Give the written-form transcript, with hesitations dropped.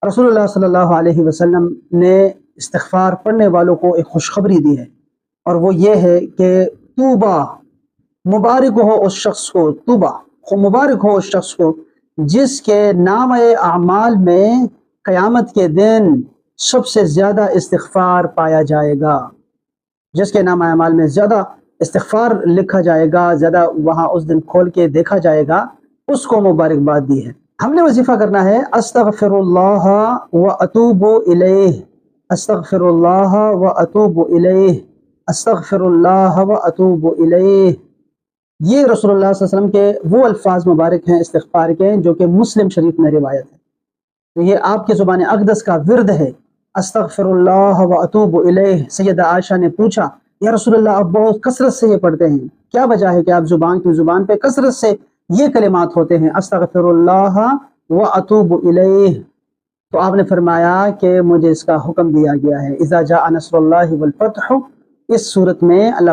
रसूलुल्लाह सल्लल्लाहु अलैहि वसल्लम ने इस्तिग़फ़ार पढ़ने वालों को एक खुशखबरी दी है, और वो ये है कि तूबा, मुबारक हो उस शख्स को, तूबा मुबारक हो उस शख्स को जिसके नाम-ए अमाल में क़यामत के दिन सबसे ज़्यादा इस्तिग़फ़ार पाया जाएगा। जिसके नाम-ए अमाल में ज़्यादा इस्तिग़फ़ार लिखा जाएगा, ज़्यादा वहाँ उस दिन खोल के देखा जाएगा, उसको मुबारकबाद दी है। हमने वजीफ़ा करना है अस्तग़फ़िरुल्लाह व अतूबु इलैह, अस्तग़फ़िरुल्लाह व अतूबु इलैह, अस्तग़फ़िरुल्लाह व अतूबु इलैह। ये रसूलुल्लाह सल्लल्लाहु अलैहि वसल्लम के वो अल्फाज मुबारक हैं इस्तिग़फ़ार के जो कि मुस्लिम शरीफ में रिवायत है। तो ये आपकी ज़ुबान अक़दस का विर्द है, अस्तग़फ़िरुल्लाह व अतूबु इलैह। सैयदा आयशा ने पूछा, या रसूलल्लाह आप बहुत कसरत से ये पढ़ते हैं, क्या वजह है कि आप ज़ुबान पे कसरत से ये कलिमात होते हैं, अस्तग़फ़िरुल्लाह व अतूबु इलैह? तो आपने फरमाया कि मुझे इसका हुक्म दिया गया है, इज़ा जाअ नस्रुल्लाहि वल फ़त्ह। इस सूरत में अल्लाह